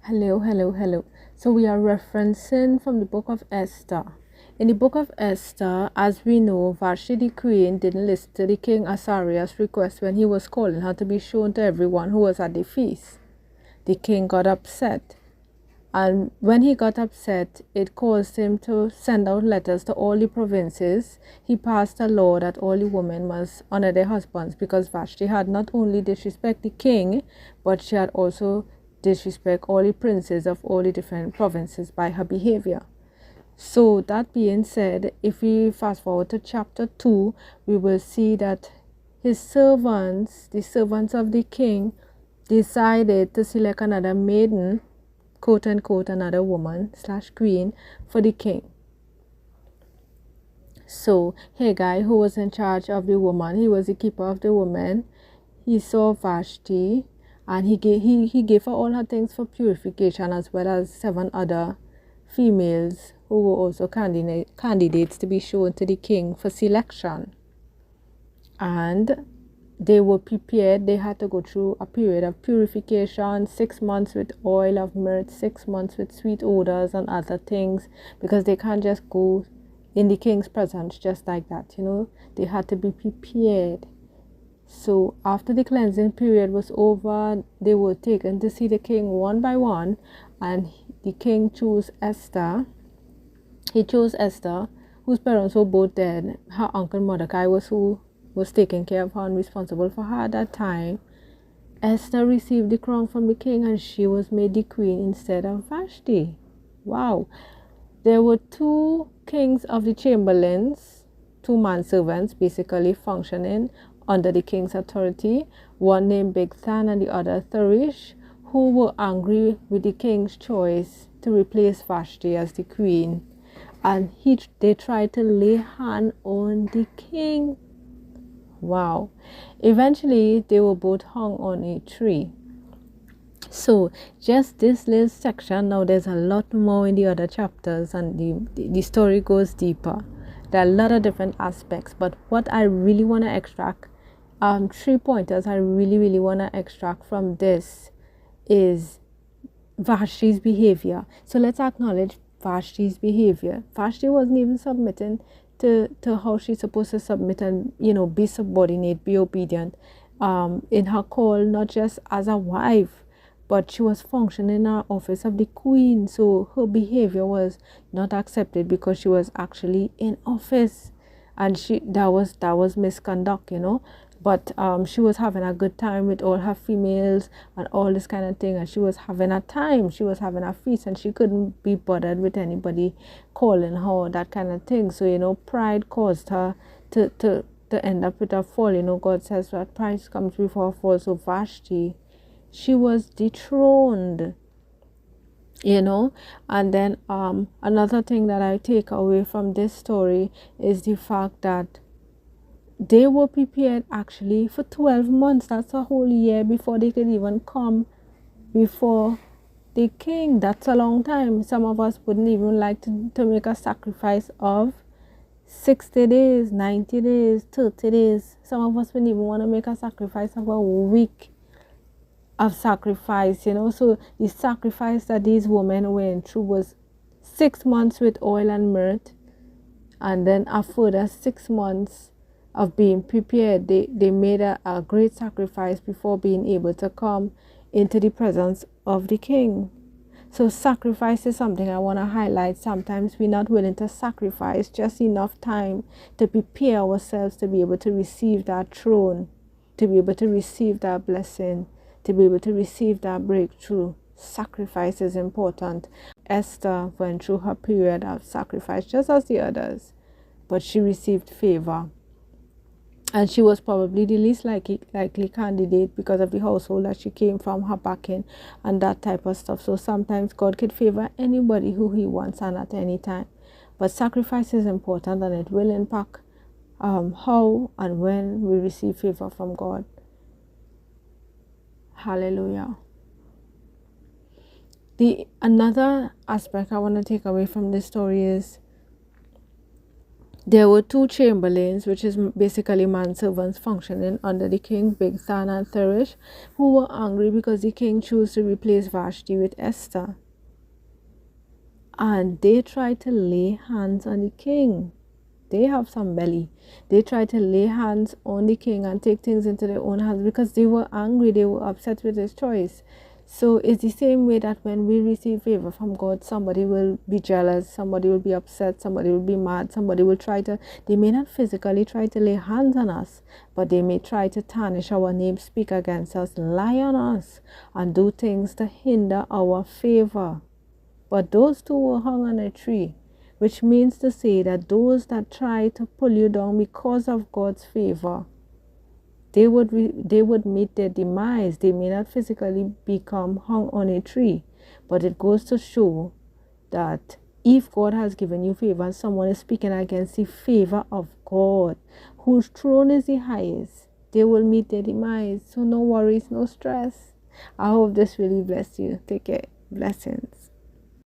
Hello, hello, hello. So we are referencing from the book of Esther. In the book of Esther, as we know, Vashti the queen didn't listen to the king Asarius' request when he was calling her to be shown to everyone who was at the feast. The king got upset. And when he got upset, it caused him to send out letters to all the provinces. He passed a law that all the women must honor their husbands because Vashti had not only disrespect the king, but she had also disrespect all the princes of all the different provinces by her behavior. So that being said, if we fast forward to chapter 2, we will see that his servants, the servants of the king, decided to select another maiden, quote unquote, another woman slash queen for the king. So Haggai, who was in charge of the woman, he was the keeper of the woman. He saw Vashti, and he gave her all her things for purification, as well as 7 other females who were also candidates to be shown to the king for selection. And they were prepared. They had to go through a period of purification, 6 months with oil of myrrh, 6 months with sweet odors and other things, because they can't just go in the king's presence just like that. They had to be prepared. So after the cleansing period was over, they were taken to see the king one by one, and the king chose Esther. He chose Esther, whose parents were both dead. Her uncle Mordecai was who was taking care of her and responsible for her at that time. Esther received the crown from the king, and she was made the queen instead of Vashti. Wow. There were 2 kings of the chamberlains, 2 manservants basically functioning under the king's authority, one named Bigthan and the other Thurish, who were angry with the king's choice to replace Vashti as the queen. And they tried to lay hand on the king. Wow. Eventually, they were both hung on a tree. So just this little section. Now there's a lot more in the other chapters, and the story goes deeper. There are a lot of different aspects, but what I really want to extract, 3 pointers I really want to extract from this is Vashti's behavior. So let's acknowledge Vashti's behavior. Vashti wasn't even submitting to how she's supposed to submit and be subordinate, be obedient in her call, not just as a wife, but she was functioning in her office of the queen. So her behavior was not accepted because she was actually in office, and that was misconduct. But she was having a good time with all her females and all this kind of thing, and she was having a time, she was having a feast, and she couldn't be bothered with anybody calling her, that kind of thing. So pride caused her to end up with a fall. God says that pride comes before a fall. So Vashti, she was dethroned. And then another thing that I take away from this story is the fact that they were prepared actually for 12 months. That's a whole year before they could even come before the king. That's a long time. Some of us wouldn't even like to make a sacrifice of 60 days, 90 days, 30 days. Some of us wouldn't even want to make a sacrifice of a week of sacrifice. So the sacrifice that these women went through was 6 months with oil and myrrh, and then a further 6 months of being prepared. They made a great sacrifice before being able to come into the presence of the king. So sacrifice is something I want to highlight. Sometimes we're not willing to sacrifice just enough time to prepare ourselves to be able to receive that throne, to be able to receive that blessing, to be able to receive that breakthrough. Sacrifice is important. Esther went through her period of sacrifice just as the others, but she received favor. And she was probably the least likely candidate because of the household that she came from, her backing, and that type of stuff. So sometimes God could favor anybody who He wants and at any time. But sacrifice is important, and it will impact how and when we receive favor from God. Hallelujah. Another aspect I want to take away from this story is There were two chamberlains, which is basically manservants functioning under the king, Bigthan and Teresh, who were angry because the king chose to replace Vashti with Esther. And they tried to lay hands on the king. They have some belly. They tried to lay hands on the king and take things into their own hands because they were angry, they were upset with his choice. So it's the same way that when we receive favor from God, somebody will be jealous, somebody will be upset, somebody will be mad, somebody will they may not physically try to lay hands on us, but they may try to tarnish our name, speak against us, lie on us, and do things to hinder our favor. But those two were hung on a tree, which means to say that those that try to pull you down because of God's favor, they would meet their demise. They may not physically become hung on a tree, but it goes to show that if God has given you favor and someone is speaking against the favor of God, whose throne is the highest, they will meet their demise. So no worries, no stress. I hope this really blessed you. Take care. Blessings.